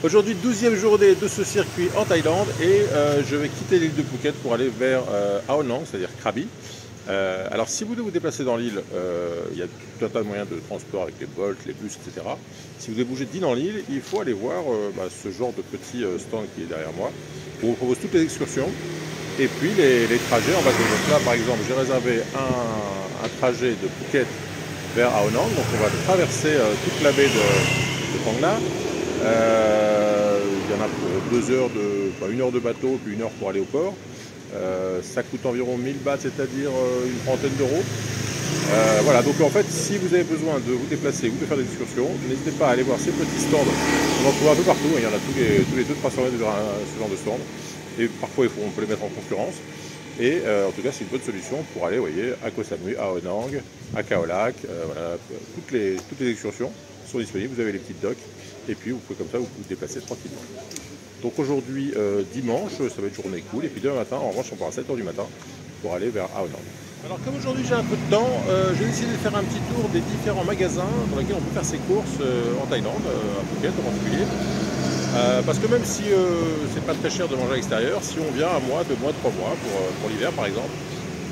Aujourd'hui, 12e journée de ce circuit en Thaïlande et je vais quitter l'île de Phuket pour aller vers Ao Nang, c'est-à-dire Krabi. Alors si vous devez vous déplacer dans l'île, il y a tout un tas de moyens de transport avec les Bolt, les bus, etc. Si vous devez bouger d'île en île, il faut aller voir ce genre de petit stand qui est derrière moi, où on propose toutes les excursions et puis les trajets en bateau. Donc là par exemple, j'ai réservé un trajet de Phuket vers Ao Nang, donc on va traverser toute la baie de Phang Nga. Il y en a pour 2 heures une heure de bateau, puis 1 heure pour aller au port. Ça coûte environ 1000 bahts, c'est-à-dire une trentaine d'euros. Voilà, donc en fait, si vous avez besoin de vous déplacer ou de faire des excursions, n'hésitez pas à aller voir ces petits stands. On en trouve un peu partout, il y en a tous les 200-300 mètres ce genre de stand. Et parfois, on peut les mettre en concurrence. Et en tout cas, c'est une bonne solution pour aller, vous voyez, à Koh Samui, à Ao Nang, à Khao Lak. Voilà, toutes les excursions sont disponibles. Vous avez les petites docks. Et puis, vous pouvez comme ça vous déplacer tranquillement. Donc aujourd'hui, dimanche, ça va être journée cool. Et puis demain matin, en revanche, on part à 7 h du matin pour aller vers Ao Nang. Alors comme aujourd'hui j'ai un peu de temps, j'ai décidé de faire un petit tour des différents magasins dans lesquels on peut faire ses courses en Thaïlande, à Phuket en particulier. Parce que même si c'est pas très cher de manger à l'extérieur, si on vient à mois, 2 mois, 3 mois pour l'hiver par exemple,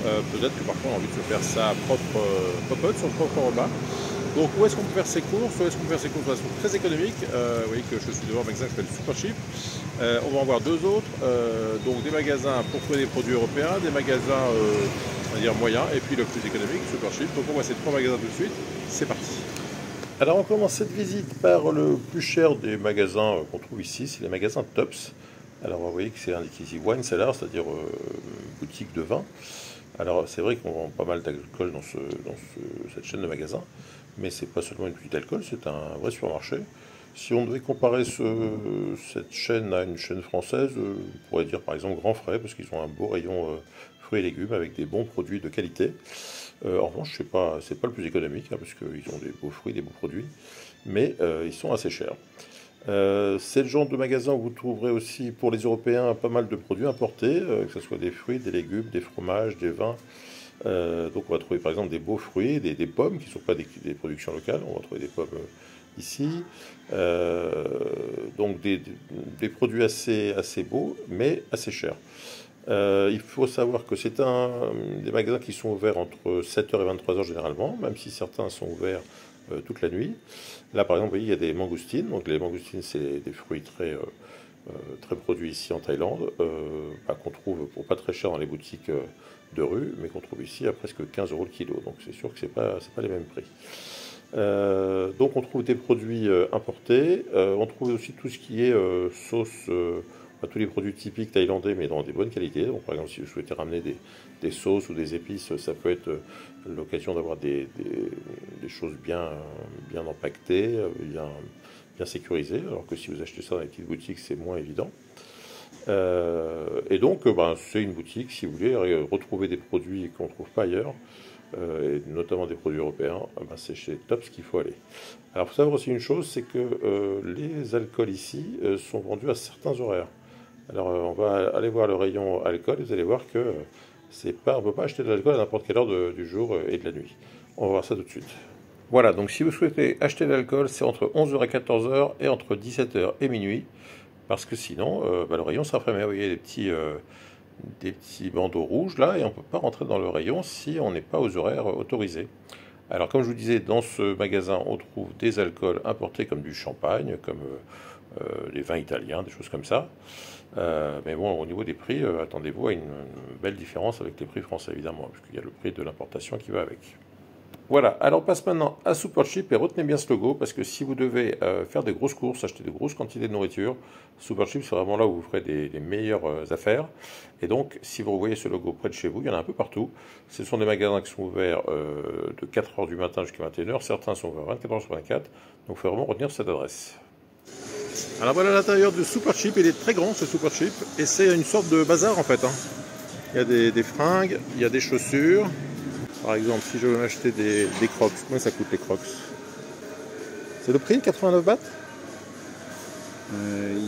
peut-être que parfois on a envie de se faire sa propre popote, son propre repas. Donc où est-ce qu'on peut faire ses courses? Où est-ce qu'on peut faire ses courses de façon très économique? Vous voyez que je suis devant un magasin qui s'appelle Super Cheap. On va en voir 2 autres. Donc des magasins pour trouver des produits européens, des magasins on va dire moyens, et puis le plus économique, Super Cheap. Donc on voit ces 3 magasins tout de suite. C'est parti. Alors on commence cette visite par le plus cher des magasins qu'on trouve ici, c'est les magasins Tops. Alors vous voyez que c'est indiqué ici Wine Cellar, c'est-à-dire boutique de vin. Alors c'est vrai qu'on vend pas mal d'alcool dans cette chaîne de magasins, mais c'est pas seulement une boutique d'alcool, c'est un vrai supermarché. Si on devait comparer cette chaîne à une chaîne française, on pourrait dire par exemple Grand Frais, parce qu'ils ont un beau rayon fruits et légumes avec des bons produits de qualité. En revanche, c'est pas le plus économique, hein, parce qu'ils ont des beaux fruits, des beaux produits, mais ils sont assez chers. C'est le genre de magasin où vous trouverez aussi pour les Européens pas mal de produits importés, que ce soit des fruits, des légumes, des fromages, des vins. Donc on va trouver par exemple des beaux fruits, des pommes qui ne sont pas des productions locales, on va trouver des pommes ici. Donc des produits assez beaux, mais assez chers. Il faut savoir que c'est des magasins qui sont ouverts entre 7 h et 23 h généralement, même si certains sont ouverts toute la nuit. Là, par exemple, vous voyez, il y a des mangoustines. Donc, les mangoustines, c'est des fruits très produits ici en Thaïlande, qu'on trouve pour pas très cher dans les boutiques de rue, mais qu'on trouve ici à presque 15 € le kilo. Donc, c'est sûr que c'est pas les mêmes prix. Donc, on trouve des produits importés. On trouve aussi tout ce qui est sauce. Tous les produits typiques thaïlandais, mais dans des bonnes qualités. Donc, par exemple, si vous souhaitez ramener des sauces ou des épices, ça peut être l'occasion d'avoir des choses bien empaquetées, bien sécurisées, alors que si vous achetez ça dans les petites boutiques, c'est moins évident. Et donc, c'est une boutique, si vous voulez retrouver des produits qu'on ne trouve pas ailleurs, et notamment des produits européens, c'est chez Tops qu'il faut aller. Alors, il faut savoir aussi une chose, c'est que les alcools ici sont vendus à certains horaires. Alors, on va aller voir le rayon alcool et vous allez voir que on ne peut pas acheter de l'alcool à n'importe quelle heure du jour et de la nuit. On va voir ça tout de suite. Voilà, donc si vous souhaitez acheter de l'alcool, c'est entre 11 h et 14 h et entre 17 h et minuit, parce que sinon, le rayon sera fermé. Vous voyez des petits bandeaux rouges là, et on ne peut pas rentrer dans le rayon si on n'est pas aux horaires autorisés. Alors, comme je vous disais, dans ce magasin, on trouve des alcools importés comme du champagne, comme les vins italiens, des choses comme ça. Mais bon, au niveau des prix, attendez-vous à une belle différence avec les prix français, évidemment, puisqu'il y a le prix de l'importation qui va avec. Voilà, alors on passe maintenant à Super Cheap, et retenez bien ce logo, parce que si vous devez faire des grosses courses, acheter de grosses quantités de nourriture, Super Cheap, c'est vraiment là où vous ferez les meilleures affaires. Et donc, si vous voyez ce logo près de chez vous, il y en a un peu partout. Ce sont des magasins qui sont ouverts de 4 h du matin jusqu'à 21 h, certains sont ouverts 24 h sur 24, donc il faut vraiment retenir cette adresse. Alors voilà l'intérieur du Super Cheap, il est très grand ce Super Cheap, et c'est une sorte de bazar en fait. Il y a des fringues, il y a des chaussures. Par exemple, si je veux m'acheter des crocs, combien ça coûte les crocs? C'est le prix, 89 bahts?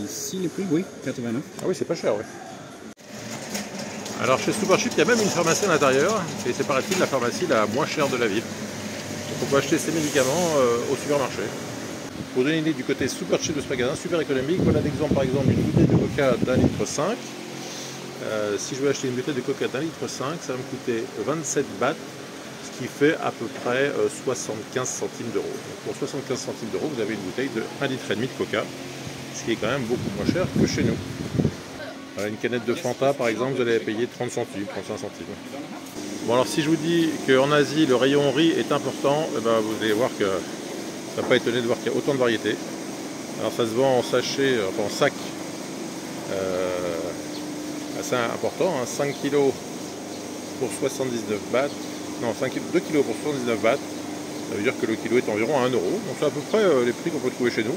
Ici, le prix, oui, 89. Ah oui, c'est pas cher, oui. Alors chez Super Cheap, il y a même une pharmacie à l'intérieur, et c'est paraît-il la pharmacie la moins chère de la ville. Donc on peut acheter ses médicaments au supermarché. Pour donner une idée du côté super cheap de ce magasin, super économique, voilà l'exemple par exemple d'une bouteille de coca d'1,5 litre. Si je veux acheter une bouteille de coca d'1,5 litre, ça va me coûter 27 bahts, ce qui fait à peu près 75 centimes d'euros. Pour 75 centimes d'euros, vous avez une bouteille de 1,5 litre de coca, ce qui est quand même beaucoup moins cher que chez nous. Une canette de Fanta par exemple, vous allez payer 30 centimes, 35 centimes. Bon alors si je vous dis qu'en Asie le rayon riz est important, eh ben, vous allez voir que ça ne va pas étonner de voir qu'il y a autant de variétés. Alors ça se vend en sachet, enfin en sac, assez important, hein, 5 kg pour 79 bahts, non 2 kg pour 79 bahts, ça veut dire que le kilo est environ à 1 euro, donc c'est à peu près les prix qu'on peut trouver chez nous.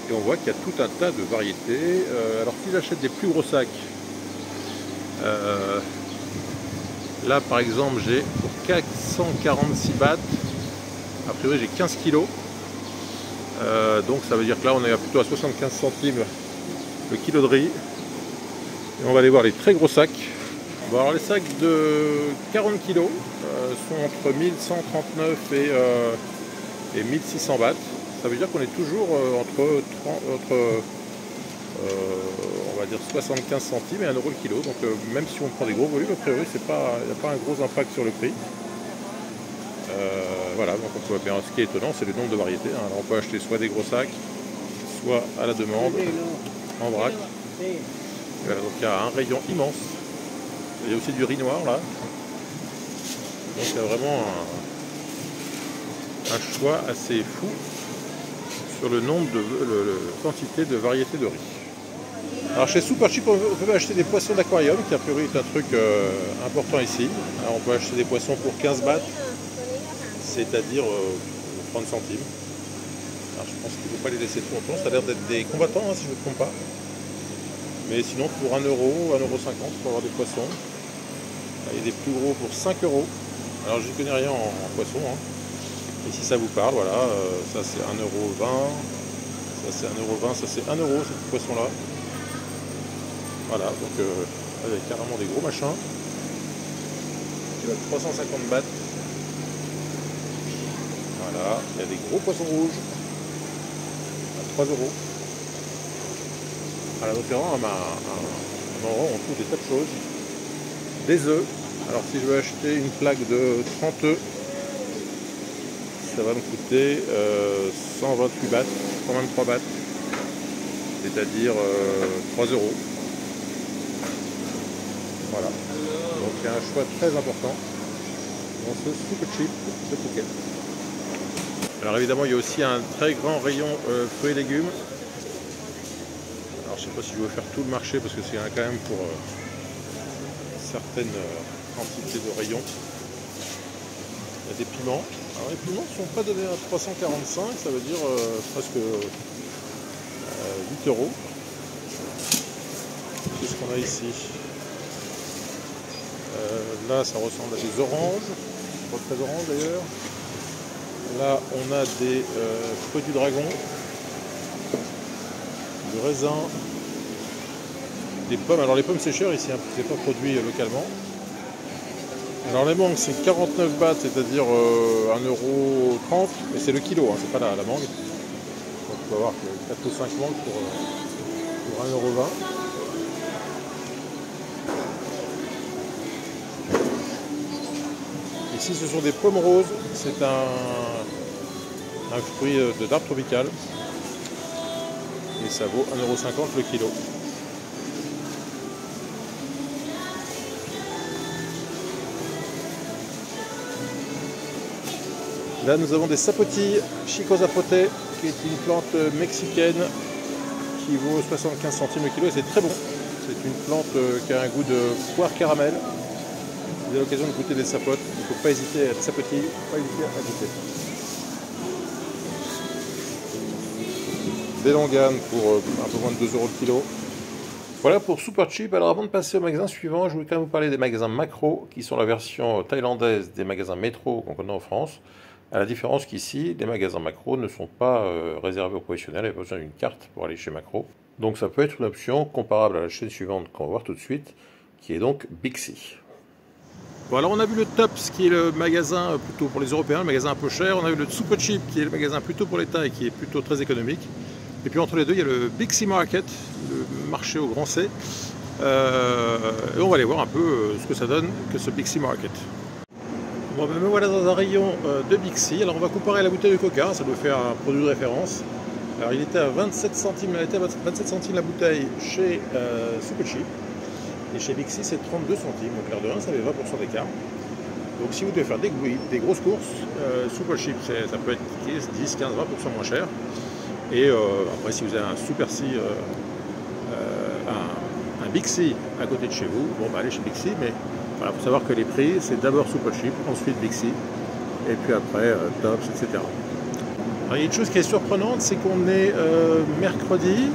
Et on voit qu'il y a tout un tas de variétés. Alors si j'achète des plus gros sacs, là par exemple j'ai pour 446 bahts, a priori j'ai 15 kilos, donc ça veut dire que là on est plutôt à 75 centimes le kilo de riz. Et on va aller voir les très gros sacs. Bon alors les sacs de 40 kg sont entre 1139 et 1600 bahts. Ça veut dire qu'on est toujours entre on va dire 75 centimes et 1 euro le kilo. Donc même si on prend des gros volumes, a priori il n'y a pas un gros impact sur le prix. Voilà, donc on peut faire. Ce qui est étonnant, c'est le nombre de variétés. Hein. Alors on peut acheter soit des gros sacs, soit à la demande, en vrac. Voilà, donc il y a un rayon immense. Il y a aussi du riz noir là. Donc il y a vraiment un choix assez fou sur le nombre de quantité de variétés de riz. Alors chez Super Cheap, on peut acheter des poissons d'aquarium, qui a priori est un truc important ici. Alors, on peut acheter des poissons pour 15 bahts, c'est-à-dire 30 centimes. Alors, je pense qu'il ne faut pas les laisser trop longtemps, ça a l'air d'être des combattants, hein, si je ne me trompe pas. Mais sinon pour 1 euro, 1,50 €, pour avoir des poissons. Il y a des plus gros pour 5 euros. Alors je ne connais rien en poisson. Hein. Et si ça vous parle, voilà, ça c'est 1,20 €, ça c'est 1,20 €, ça c'est 1 euro ce poisson là. Voilà, donc il y a carrément des gros machins. Il va 350 bahts. Voilà, il y a des gros poissons rouges à 3 euros. À la différence, un endroit où on trouve des tas de choses. Des œufs. Alors si je veux acheter une plaque de 30 œufs, ça va me coûter 128 bahts, 123 bahts, c'est-à-dire 3 euros. Voilà. Donc il y a un choix très important dans ce Super Cheap de Phuket. Alors évidemment il y a aussi un très grand rayon fruits et légumes. Alors je ne sais pas si je vais faire tout le marché parce que c'est quand même pour certaines quantités de rayons. Il y a des piments. Alors les piments ne sont pas donnés à 345, ça veut dire presque 8 euros. Qu'est-ce qu'on a ici? Là ça ressemble à des oranges, pas très orange d'ailleurs. Là on a des fruits du dragon, du raisin, des pommes. Alors les pommes c'est cher ici, hein, c'est pas produit localement. Alors les mangues c'est 49 bahts, c'est-à-dire 1,30 €, mais c'est le kilo, hein, c'est pas la mangue. Donc on peut avoir que 4 ou 5 mangues pour 1,20 €. Ici ce sont des pommes roses, c'est un fruit d'arbre tropical. Et ça vaut 1,50 € le kilo. Là nous avons des sapotilles, Chico zapote, qui est une plante mexicaine qui vaut 75 centimes le kilo et c'est très bon. C'est une plante qui a un goût de poire caramel. Vous avez l'occasion de goûter des sapotes, il ne faut pas hésiter à des sapotilles, pas hésiter à goûter. Des langanes pour un peu moins de 2 € le kilo. Voilà pour Super Cheap. Alors avant de passer au magasin suivant, je voulais quand même vous parler des magasins Macro, qui sont la version thaïlandaise des magasins Métro qu'on connaît en France. À la différence qu'ici, les magasins Macro ne sont pas réservés aux professionnels, il n'y a pas besoin d'une carte pour aller chez Macro. Donc ça peut être une option comparable à la chaîne suivante qu'on va voir tout de suite, qui est donc Bixi. Bon, alors on a vu le Tops qui est le magasin plutôt pour les Européens, le magasin un peu cher. On a vu le Super Cheap qui est le magasin plutôt pour les Thaïs qui est plutôt très économique. Et puis entre les deux, il y a le Big C Market, le marché au grand C. Et on va aller voir un peu ce que ça donne que ce Big C Market. Bon, ben me voilà dans un rayon de Big C. Alors on va comparer la bouteille de Coca, ça doit faire un produit de référence. Alors il était à 27 centimes, elle était à 27 centimes la bouteille chez Super Cheap. Et chez Big C c'est 32 centimes, donc l'air de rien ça fait 20% d'écart. Donc si vous devez faire des grosses courses, Super Cheap ça peut être 10, 15, 20% moins cher. Et après si vous avez un Super C, un Big C à côté de chez vous, bon bah allez chez Big C, mais voilà, faut savoir que les prix c'est d'abord Super Cheap, ensuite Big C, et puis après Tops, etc. Alors, il y a une chose qui est surprenante, c'est qu'on est mercredi,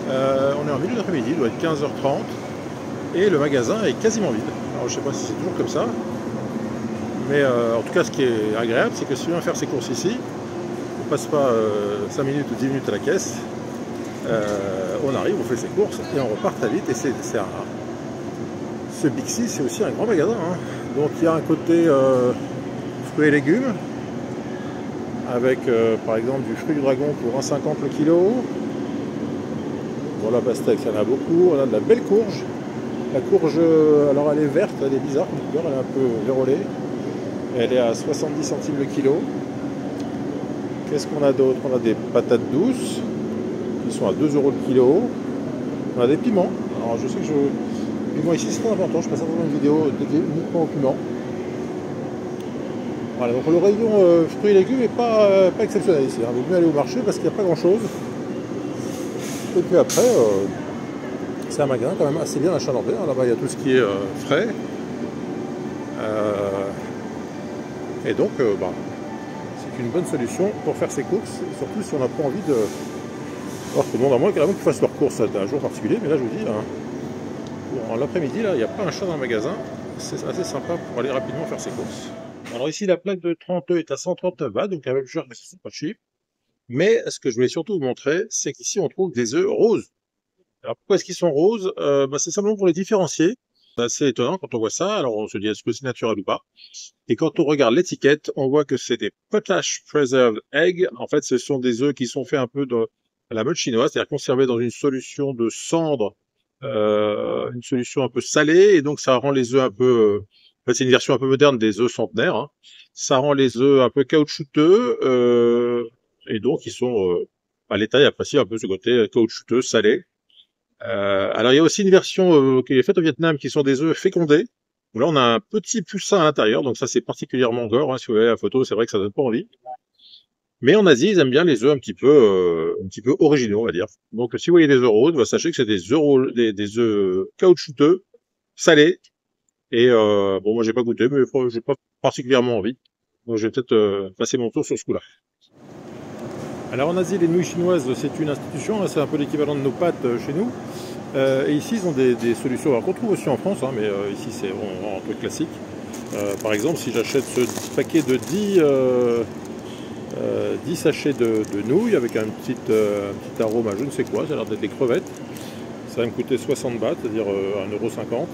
on est en milieu d'après-midi, il doit être 15h30. Et le magasin est quasiment vide. Alors je ne sais pas si c'est toujours comme ça, mais en tout cas ce qui est agréable, c'est que si on vient faire ses courses ici, on ne passe pas 5 minutes ou 10 minutes à la caisse, on arrive, on fait ses courses et on repart très vite. Et ce Big C, c'est aussi un grand magasin, hein. Donc il y a un côté fruits et légumes, avec par exemple du fruit du dragon pour 1,50 le kilo. Bon, la pastèque, il y en a beaucoup, on a de la belle courge. La courge, alors elle est verte, elle est bizarre comme couleur, elle est un peu vérolée. Elle est à 70 centimes le kilo. Qu'est-ce qu'on a d'autre? On a des patates douces qui sont à 2 € le kilo. On a des piments. Alors je sais que les piments ici c'est très important, je passe certainement une vidéo dédiée uniquement aux piments. Voilà, donc le rayon fruits et légumes n'est pas exceptionnel ici. Il vaut mieux aller au marché parce qu'il n'y a pas grand chose. Et puis après, c'est un magasin quand même assez bien achalandé. Là-bas, il y a tout ce qui est frais. Et donc, c'est une bonne solution pour faire ses courses. Surtout si on n'a pas envie de... Alors, tout le monde, à moins carrément qu'ils fassent leurs courses à un jour particulier. Mais là, je vous dis, hein, l'après-midi, là, il n'y a pas un chat dans le magasin. C'est assez sympa pour aller rapidement faire ses courses. Alors ici, la plaque de 30 œufs est à 139 bahts, donc la même chose, mais c'est pas cheap. Mais ce que je voulais surtout vous montrer, c'est qu'ici, on trouve des œufs roses. Alors pourquoi est-ce qu'ils sont roses? C'est simplement pour les différencier. C'est assez étonnant quand on voit ça. Alors on se dit est-ce que c'est naturel ou pas? Et quand on regarde l'étiquette, on voit que c'est des potash preserved eggs. En fait, ce sont des œufs qui sont faits un peu à la mode chinoise, c'est-à-dire conservés dans une solution de cendre, une solution un peu salée, et donc ça rend les œufs un peu... en fait, c'est une version un peu moderne des œufs centenaires, hein. Ça rend les œufs un peu caoutchouteux, et donc ils sont... à l'état, ils apprécient un peu ce côté caoutchouteux, salé. Alors il y a aussi une version qui est faite au Vietnam qui sont des œufs fécondés. Là on a un petit poussin à l'intérieur, donc ça c'est particulièrement gore, hein, si vous voyez la photo, c'est vrai que ça donne pas envie. Mais en Asie ils aiment bien les œufs un petit peu originaux on va dire. Donc si vous voyez des œufs roses, sachez que c'est des œufs caoutchouteux, salés. Et bon moi j'ai pas goûté, mais j'ai pas particulièrement envie. Donc je vais peut-être passer mon tour sur ce coup-là. Alors en Asie, les nouilles chinoises, c'est une institution, c'est un peu l'équivalent de nos pâtes chez nous. Et ici, ils ont des solutions qu'on trouve aussi en France, hein, mais ici, c'est un truc classique. Par exemple, si j'achète ce paquet de 10 sachets de nouilles avec un petit arôme à je ne sais quoi, ça a l'air d'être des crevettes, ça va me coûter 60 bahts, c'est-à-dire 1,50 €.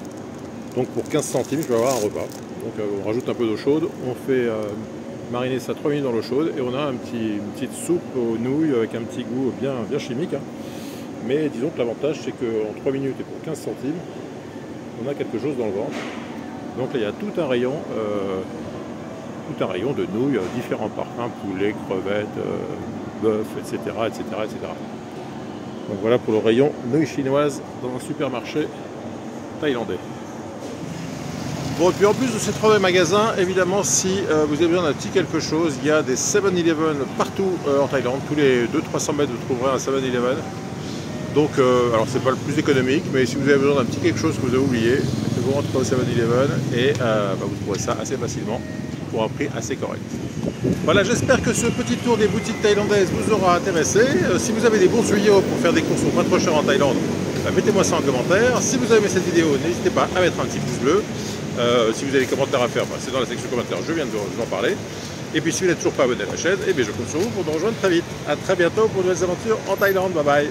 Donc pour 15 centimes, je vais avoir un repas. Donc on rajoute un peu d'eau chaude, on fait... mariner ça 3 minutes dans l'eau chaude et on a une petite soupe aux nouilles avec un petit goût bien chimique, hein. Mais disons que l'avantage c'est qu'en 3 minutes et pour 15 centimes on a quelque chose dans le ventre. Donc là il y a tout un rayon de nouilles, différents parfums, poulet, crevettes, bœuf, etc., etc., etc. Donc voilà pour le rayon nouilles chinoises dans un supermarché thaïlandais. Bon, et puis en plus de ces 3 magasins, évidemment, si vous avez besoin d'un petit quelque chose, il y a des 7-Eleven partout en Thaïlande. Tous les 200-300 mètres, vous trouverez un 7-Eleven. Donc, alors c'est pas le plus économique, mais si vous avez besoin d'un petit quelque chose que vous avez oublié, vous rentrez au 7-Eleven et vous trouverez ça assez facilement pour un prix assez correct. Voilà, j'espère que ce petit tour des boutiques thaïlandaises vous aura intéressé. Si vous avez des bons tuyaux pour faire des courses pas trop chères en Thaïlande, mettez-moi ça en commentaire. Si vous avez aimé cette vidéo, n'hésitez pas à mettre un petit pouce bleu. Si vous avez des commentaires à faire, c'est dans la section commentaires, je viens de vous en parler. Et puis si vous n'êtes toujours pas abonné à la chaîne, je compte sur vous pour nous rejoindre très vite. A très bientôt pour de nouvelles aventures en Thaïlande. Bye bye.